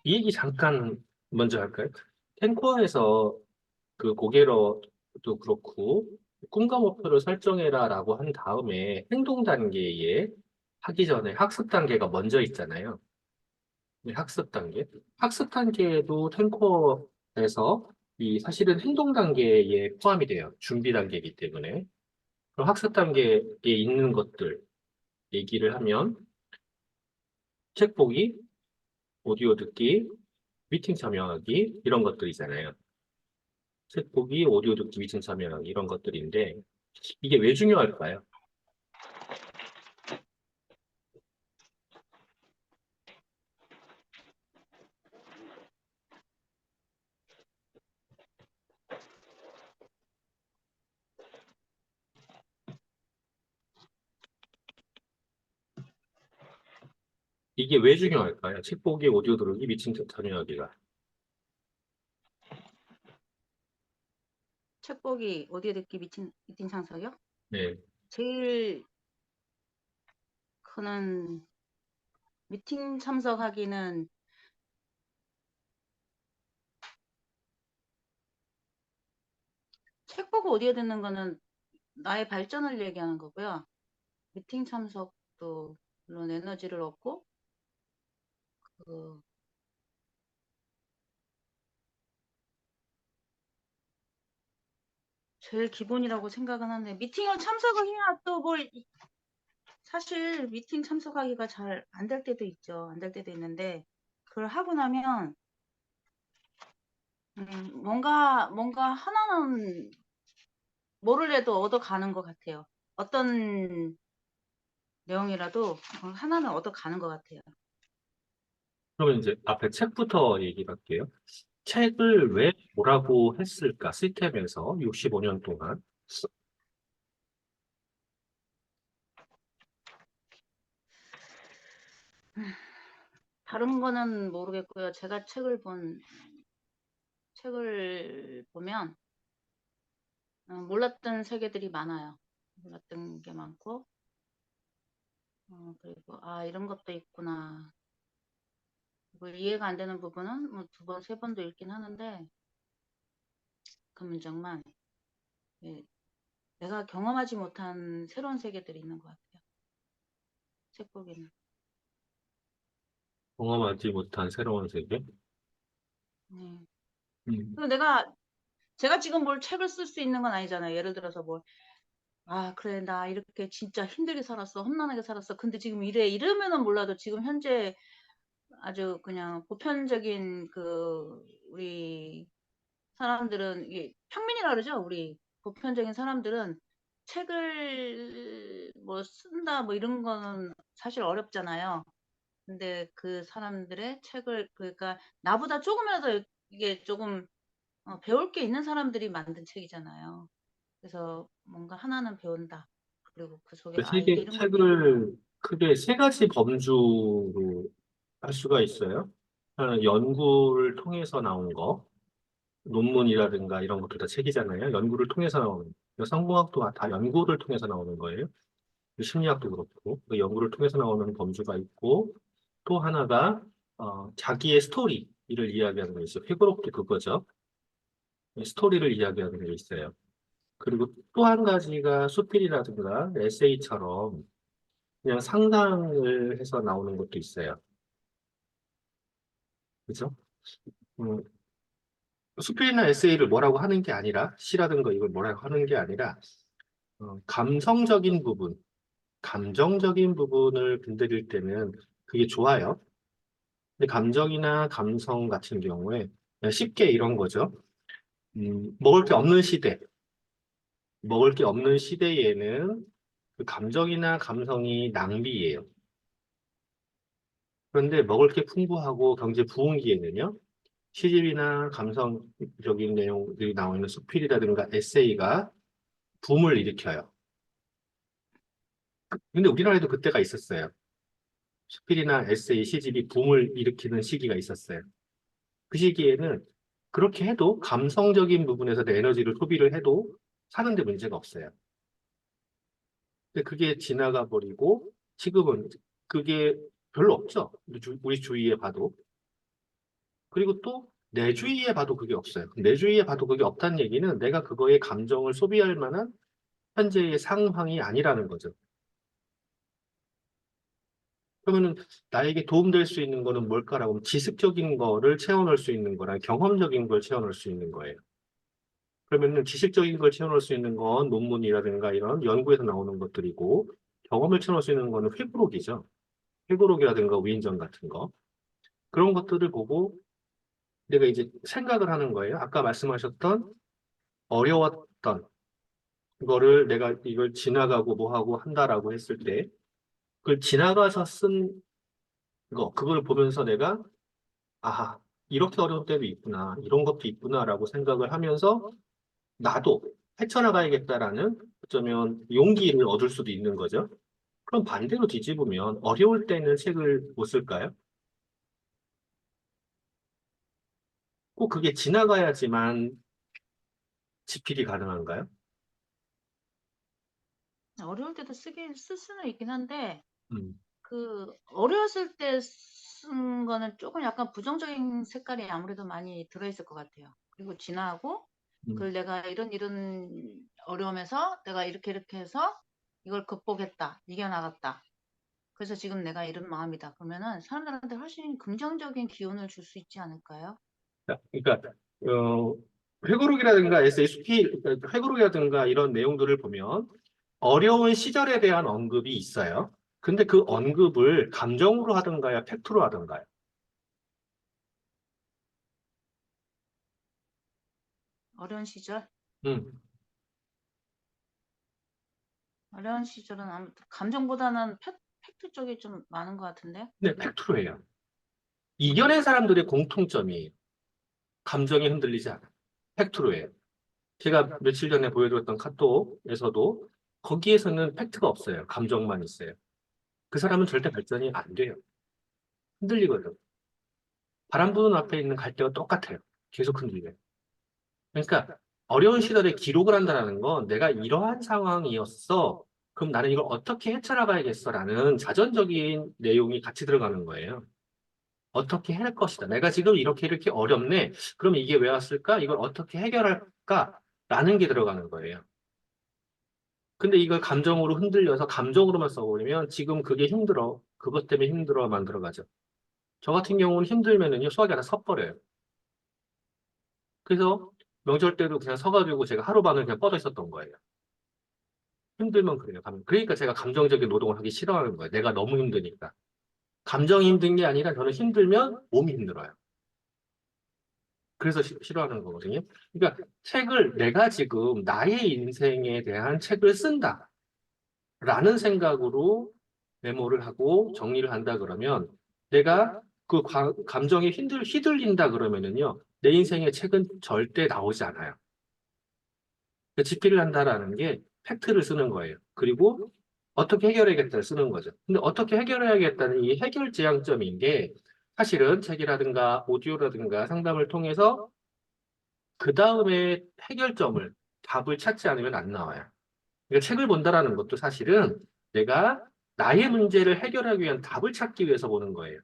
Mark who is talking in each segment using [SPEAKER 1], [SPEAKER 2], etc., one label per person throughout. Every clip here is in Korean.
[SPEAKER 1] 이 얘기 잠깐 먼저 할까요? 탱커에서 그 고개러도 그렇고 꿈과 목표를 설정해라라고 한 다음에 행동 단계에 하기 전에 학습 단계가 먼저 있잖아요. 이 학습 단계. 학습 단계에도 탱커에서 이 사실은 행동 단계에 포함이 돼요. 준비 단계이기 때문에. 그럼 학습 단계에 있는 것들 얘기를 하면 책 보기, 오디오 듣기, 미팅 참여하기 이런 것들이잖아요. 책 보기, 오디오 듣기, 미팅 참여하기 이런 것들인데 이게 왜 중요할까요? 이게 왜 중요할까요? 책 보기, 오디오 들으기, 미팅 참여하기가.
[SPEAKER 2] 책 보기, 오디오 듣기, 미팅 참석이요?
[SPEAKER 1] 네.
[SPEAKER 2] 제일 크는 미팅 참석하기는 책 보고 오디오 듣는 거는 나의 발전을 얘기하는 거고요. 미팅 참석도 물론 에너지를 얻고 그 제일 기본이라고 생각은 하는데 미팅을 참석을 해야 또 뭘 사실 미팅 참석하기가 잘 안 될 때도 있죠. 안 될 때도 있는데 그걸 하고 나면 뭔가 하나는 모를래도 얻어가는 것 같아요. 어떤 내용이라도 하나는 얻어가는 것 같아요.
[SPEAKER 1] 그러면 이제 앞에 책부터 얘기할게요. 책을 왜 뭐라고 했을까? 시스템에서 65년 동안.
[SPEAKER 2] 다른 거는 모르겠고요. 제가 책을 보면 몰랐던 세계들이 많아요. 몰랐던 게 많고 그리고 이런 것도 있구나. 그리고 이해가 안 되는 부분은 뭐 두 번, 세 번도 읽긴 하는데 그 문장만 예, 내가 경험하지 못한 새로운 세계들이 있는 것 같아요. 책 보기는.
[SPEAKER 1] 경험하지 못한 새로운 세계.
[SPEAKER 2] 네.
[SPEAKER 1] 음.
[SPEAKER 2] 그리고 제가 지금 뭘 책을 쓸 수 있는 건 아니잖아요. 예를 들어서 뭐, 그래, 나 이렇게 진짜 힘들게 살았어. 험난하게 살았어. 근데 지금 이래. 이러면은 몰라도 지금 현재 아주 그냥 보편적인 우리 사람들은, 이게 평민이라 그러죠? 우리 보편적인 사람들은 책을 뭐 쓴다, 뭐 이런 거는 사실 어렵잖아요. 근데 그 사람들의 책을, 그러니까 나보다 조금이라도 이게 조금 배울 게 있는 사람들이 만든 책이잖아요. 그래서 뭔가 하나는 배운다. 그리고 그 속에
[SPEAKER 1] 그
[SPEAKER 2] 이게
[SPEAKER 1] 책의,
[SPEAKER 2] 이런 것도 있구나.
[SPEAKER 1] 책을 크게 세 가지 범주로 할 수가 있어요. 하나는 연구를 통해서 나온 거, 논문이라든가 이런 것도 다 책이잖아요. 연구를 통해서 나오는. 성공학도 다 연구를 통해서 나오는 거예요. 심리학도 그렇고. 그 연구를 통해서 나오는 범주가 있고, 또 하나가, 자기의 스토리를 이야기하는 게 있어요. 회고록도 그거죠. 스토리를 이야기하는 게 있어요. 그리고 또 한 가지가 수필이라든가 에세이처럼 그냥 상상을 해서 나오는 것도 있어요. 그죠? 음, 수필이나 에세이를 뭐라고 하는 게 아니라, 시라든가 이걸 뭐라고 하는 게 아니라, 감성적인 부분, 감정적인 부분을 건드릴 때는 그게 좋아요. 근데 감정이나 감성 같은 경우에 그냥 쉽게 이런 거죠. 먹을 게 없는 시대, 먹을 게 없는 시대에는 그 감정이나 감성이 낭비예요. 그런데 먹을 게 풍부하고 경제 부흥기에는요, 시집이나 감성적인 내용들이 나오는 있 수필이라든가 에세이가 붐을 일으켜요. 근데 우리나라에도 그때가 있었어요. 수필이나 에세이, 시집이 붐을 일으키는 시기가 있었어요. 그 시기에는 그렇게 해도 감성적인 부분에서 내 에너지를 소비를 해도 사는데 문제가 없어요. 근데 그게 지나가 버리고 지금은 그게 별로 없죠. 우리 주위에 봐도. 그리고 또 내 주위에 봐도 그게 없어요. 내 주위에 봐도 그게 없다는 얘기는 내가 그거에 감정을 소비할 만한 현재의 상황이 아니라는 거죠. 그러면은 나에게 도움될 수 있는 거는 뭘까라고 하면 지식적인 거를 채워넣을 수 있는 거랑 경험적인 걸 채워넣을 수 있는 거예요. 그러면은 지식적인 걸 채워넣을 수 있는 건 논문이라든가 이런 연구에서 나오는 것들이고 경험을 채워넣을 수 있는 거는 회고록이죠. 회고록이라든가 위인전 같은 거. 그런 것들을 보고 내가 이제 생각을 하는 거예요. 아까 말씀하셨던 어려웠던 거를 내가 이걸 지나가고 뭐 하고 한다라고 했을 때 그걸 지나가서 쓴 거, 그걸 보면서 내가 아, 이렇게 어려운 때도 있구나, 이런 것도 있구나라고 생각을 하면서 나도 헤쳐나가야겠다라는 어쩌면 용기를 얻을 수도 있는 거죠. 그럼 반대로 뒤집으면 어려울 때는 책을 못 쓸까요? 꼭 그게 지나가야지만 집필이 가능한가요?
[SPEAKER 2] 어려울 때도 쓸 수는 있긴 한데,
[SPEAKER 1] 음,
[SPEAKER 2] 그, 어려웠을 때 쓴 거는 조금 약간 부정적인 색깔이 아무래도 많이 들어있을 것 같아요. 그리고 지나고,
[SPEAKER 1] 음.
[SPEAKER 2] 그걸 내가 이런 어려움에서 내가 이렇게 해서 이걸 극복했다, 이겨나갔다. 그래서 지금 내가 이런 마음이다. 그러면은 사람들한테 훨씬 긍정적인 기운을 줄 수 있지 않을까요?
[SPEAKER 1] 그러니까 어, 회고록이라든가 SSP, 회고록이라든가 이런 내용들을 보면 어려운 시절에 대한 언급이 있어요. 근데 그 언급을 감정으로 하던가요, 팩트로 하던가요?
[SPEAKER 2] 어려운 시절?
[SPEAKER 1] 음,
[SPEAKER 2] 어려운 시절은 아무튼 감정보다는 팩트 쪽이 좀 많은 것 같은데?
[SPEAKER 1] 네, 팩트로 해요. 이겨낸 사람들의 공통점이 감정이 흔들리지 않아요. 팩트로 해요. 제가 며칠 전에 보여드렸던 카톡에서도 거기에서는 팩트가 없어요. 감정만 있어요. 그 사람은 절대 발전이 안 돼요. 흔들리거든. 바람 부는 앞에 있는 갈대와 똑같아요. 계속 흔들려요. 그러니까 어려운 시절에 기록을 한다는 건 내가 이러한 상황이었어. 그럼 나는 이걸 어떻게 헤쳐나가야겠어라는 자전적인 내용이 같이 들어가는 거예요. 어떻게 할 것이다. 내가 지금 이렇게 어렵네. 그럼 이게 왜 왔을까? 이걸 어떻게 해결할까? 라는 게 들어가는 거예요. 근데 이걸 감정으로 흔들려서 감정으로만 써버리면 지금 그게 힘들어. 그것 때문에 힘들어 만들어가죠. 저 같은 경우는 힘들면은요, 수학이 하나 섰버려요. 그래서 명절 때도 그냥 서가지고 제가 하루 반을 그냥 뻗어 있었던 거예요. 힘들면 그래요. 그러니까 제가 감정적인 노동을 하기 싫어하는 거예요. 내가 너무 힘드니까. 감정이 힘든 게 아니라 저는 힘들면 몸이 힘들어요. 그래서 싫어하는 거거든요. 그러니까 책을 내가 지금 나의 인생에 대한 책을 쓴다라는 생각으로 메모를 하고 정리를 한다 그러면 내가 그 감정에 휘둘린다 그러면은요. 내 인생의 책은 절대 나오지 않아요. 집필을 한다라는 게 팩트를 쓰는 거예요. 그리고 어떻게 해결해야겠다를 쓰는 거죠. 근데 어떻게 해결해야겠다는 이 해결 지향점인 게 사실은 책이라든가 오디오라든가 상담을 통해서 그 다음에 해결점을, 답을 찾지 않으면 안 나와요. 그러니까 책을 본다라는 것도 사실은 내가 나의 문제를 해결하기 위한 답을 찾기 위해서 보는 거예요.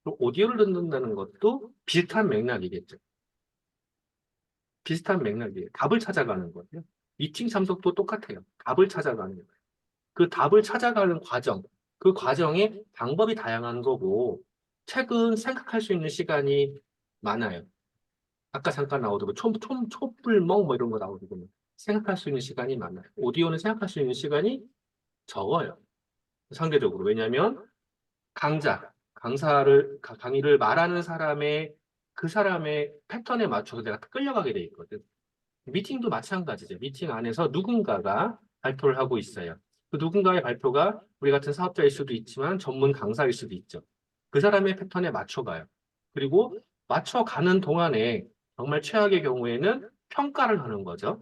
[SPEAKER 1] 그리고 오디오를 듣는다는 것도 비슷한 맥락이겠죠. 비슷한 맥락이에요. 답을 찾아가는 거예요. 미팅 참석도 똑같아요. 답을 찾아가는 거예요. 그 답을 찾아가는 과정, 그 과정에 방법이 다양한 거고, 책은 생각할 수 있는 시간이 많아요. 아까 잠깐 나오더라고. 촛불멍 뭐 이런 거 나오더라고. 생각할 수 있는 시간이 많아요. 오디오는 생각할 수 있는 시간이 적어요. 상대적으로. 왜냐하면 강의를 말하는 그 사람의 패턴에 맞춰서 내가 끌려가게 돼 있거든. 미팅도 마찬가지죠. 미팅 안에서 누군가가 발표를 하고 있어요. 그 누군가의 발표가 우리 같은 사업자일 수도 있지만 전문 강사일 수도 있죠. 그 사람의 패턴에 맞춰가요. 그리고 맞춰가는 동안에 정말 최악의 경우에는 평가를 하는 거죠.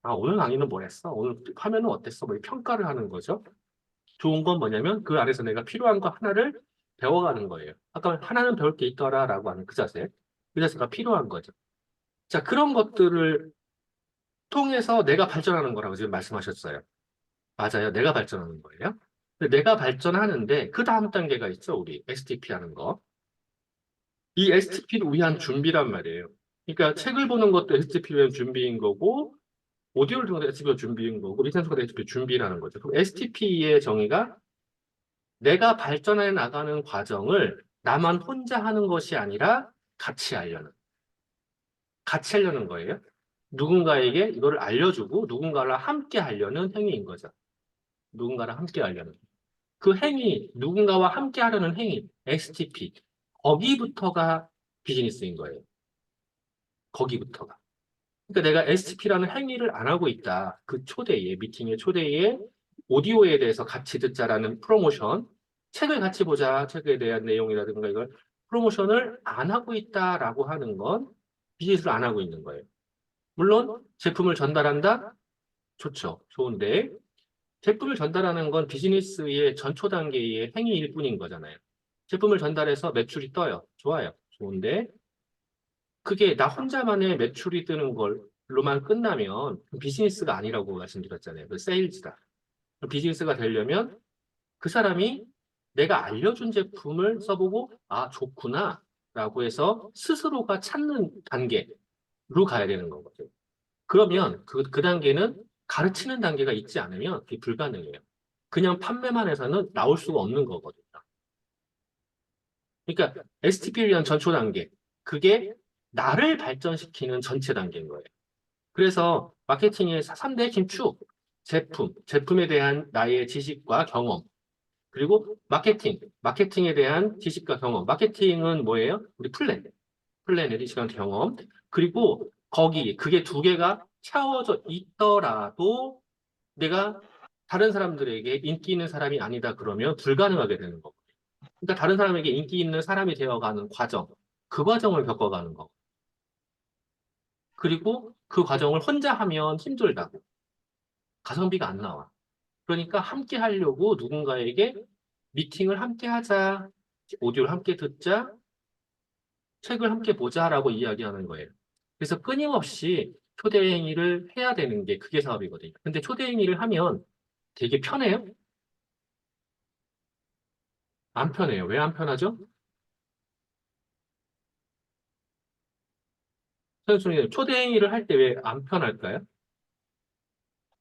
[SPEAKER 1] 아, 오늘 강의는 뭘 했어? 오늘 화면은 어땠어? 뭐 평가를 하는 거죠. 좋은 건 뭐냐면 그 안에서 내가 필요한 거 하나를 배워가는 거예요. 아까 하나는 배울 게 있더라라고 하는 그 자세. 그 자세가 필요한 거죠. 자, 그런 것들을 통해서 내가 발전하는 거라고 지금 말씀하셨어요. 맞아요. 내가 발전하는 거예요. 근데 내가 발전하는데 그 다음 단계가 있죠. 우리 STP 하는 거. 이 STP를 위한 준비란 말이에요. 그러니까 책을 보는 것도 STP를 위한 준비인 거고, 오디오를 듣는 것도 STP가 준비인 거고, 리센스 것도 STP 준비라는 거죠. 그럼 STP의 정의가 내가 발전해 나가는 과정을 나만 혼자 하는 것이 아니라 같이 하려는 거예요. 누군가에게 이거를 알려주고 누군가를 함께 하려는 행위인 거죠. 누군가랑 함께 하려는. 그 행위, 누군가와 함께 하려는 행위, STP. 거기부터가 비즈니스인 거예요. 거기부터가. 그러니까 내가 STP라는 행위를 안 하고 있다. 그 초대에, 미팅의 초대에 오디오에 대해서 같이 듣자라는 프로모션, 책을 같이 보자, 책에 대한 내용이라든가 이걸 프로모션을 안 하고 있다라고 하는 건 비즈니스를 안 하고 있는 거예요. 물론 제품을 전달한다? 좋죠. 좋은데 제품을 전달하는 건 비즈니스의 전초 단계의 행위일 뿐인 거잖아요. 제품을 전달해서 매출이 떠요. 좋아요. 좋은데 그게 나 혼자만의 매출이 뜨는 걸로만 끝나면 비즈니스가 아니라고 말씀드렸잖아요. 그 세일즈다. 비즈니스가 되려면 그 사람이 내가 알려준 제품을 써보고 아 좋구나 라고 해서 스스로가 찾는 단계로 가야 되는 거거든요. 그러면 그 단계는 가르치는 단계가 있지 않으면 그게 불가능해요. 그냥 판매만 해서는 나올 수가 없는 거거든요. 그러니까 STP를 위한 전초 단계, 그게 나를 발전시키는 전체 단계인 거예요. 그래서 마케팅의 3대 핵심축, 제품에 대한 나의 지식과 경험, 그리고 마케팅에 대한 지식과 경험. 마케팅은 뭐예요? 우리 플랜에 대한 경험. 그리고 그게 두 개가 채워져 있더라도 내가 다른 사람들에게 인기 있는 사람이 아니다 그러면 불가능하게 되는 거고. 그러니까 다른 사람에게 인기 있는 사람이 되어가는 과정, 그 과정을 겪어가는 거. 그리고 그 과정을 혼자 하면 힘들다고. 가성비가 안 나와. 그러니까 함께 하려고 누군가에게 미팅을 함께 하자, 오디오를 함께 듣자, 책을 함께 보자라고 이야기하는 거예요. 그래서 끊임없이 초대 행위를 해야 되는 게 그게 사업이거든요. 근데 초대 행위를 하면 되게 편해요? 안 편해요. 왜 안 편하죠? 선생님, 초대 행위를 할 때 왜 안 편할까요?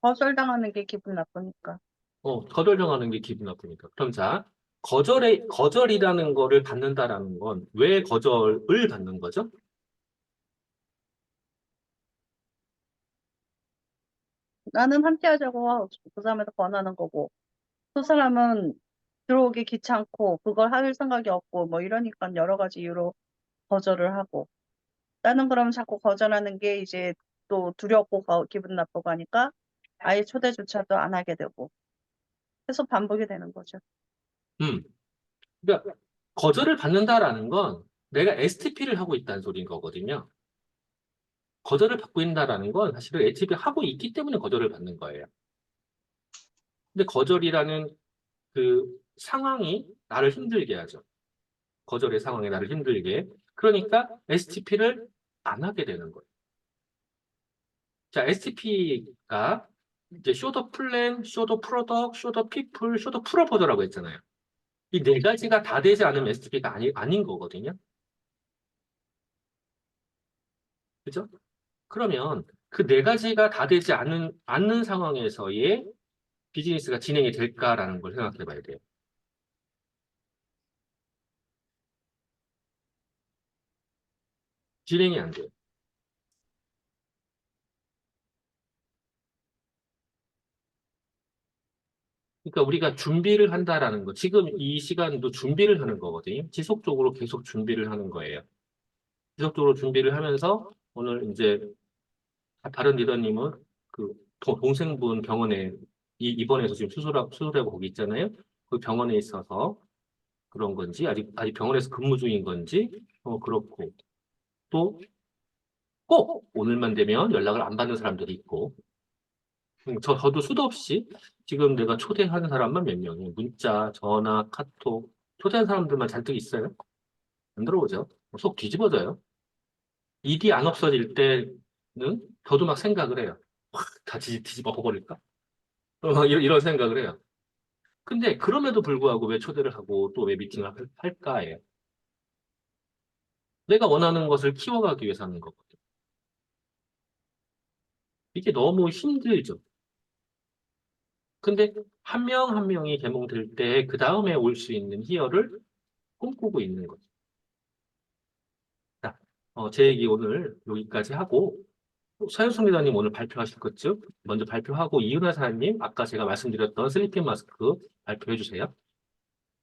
[SPEAKER 3] 거절당하는 게 기분 나쁘니까.
[SPEAKER 1] 거절당하는 게 기분 나쁘니까. 그럼 자, 거절이라는 거를 받는다라는 건 왜 거절을 받는 거죠?
[SPEAKER 3] 나는 함께 하자고 그 사람한테 권하는 거고, 그 사람은 들어오기 귀찮고, 그걸 할 생각이 없고, 뭐 이러니까 여러 가지 이유로 거절을 하고. 나는 그럼 자꾸 거절하는 게 이제 또 두렵고 기분 나쁘고 하니까 아예 초대조차도 안 하게 되고. 계속 반복이 되는 거죠.
[SPEAKER 1] 음. 그러니까 거절을 받는다라는 건 내가 STP를 하고 있다는 소리인 거거든요. 거절을 받고 있다라는 건 사실은 STP를 하고 있기 때문에 거절을 받는 거예요. 근데 거절이라는 그 상황이 나를 힘들게 하죠. 거절의 상황이 나를 힘들게. 그러니까 STP를 안 하게 되는 거예요. 자, STP가 이제 쇼더 플랜, 쇼더 프로덕, 쇼더 피플, 쇼더 프로포저라고 했잖아요. 이 네 가지가 다 되지 않으면 STP가 아닌 거거든요. 그죠? 그러면 그 네 가지가 다 되지 않는 상황에서의 비즈니스가 진행이 될까라는 걸 생각해 봐야 돼요. 진행이 안 돼요. 그러니까 우리가 준비를 한다라는 거, 지금 이 시간도 준비를 하는 거거든요. 지속적으로 계속 준비를 하는 거예요. 지속적으로 준비를 하면서 오늘 이제 다른 리더님은 그 동생분 병원에 입원해서 지금 수술하고 거기 있잖아요. 그 병원에 있어서 그런 건지 아직 병원에서 근무 중인 건지 그렇고 또 꼭 오늘만 되면 연락을 안 받는 사람들이 있고 저도 수도 없이 지금 내가 초대하는 사람만 몇 명이 문자, 전화, 카톡 초대한 사람들만 잔뜩 있어요. 안 들어오죠. 속 뒤집어져요. 일이 안 없어질 때는 저도 막 생각을 해요. 확 다 뒤집어 버릴까? 이런 생각을 해요. 근데 그럼에도 불구하고 왜 초대를 하고 또 왜 미팅을 할까예요. 내가 원하는 것을 키워가기 위해서 하는 거거든. 이게 너무 힘들죠. 근데 한 명 한 명이 개몽될 때 그 다음에 올 수 있는 희열을 꿈꾸고 있는 거죠. 자, 제 얘기 오늘 여기까지 하고 서현숙 리더님 오늘 발표하실 거죠? 먼저 발표하고 이은하 사장님 아까 제가 말씀드렸던 슬리핑 마스크 발표해 주세요.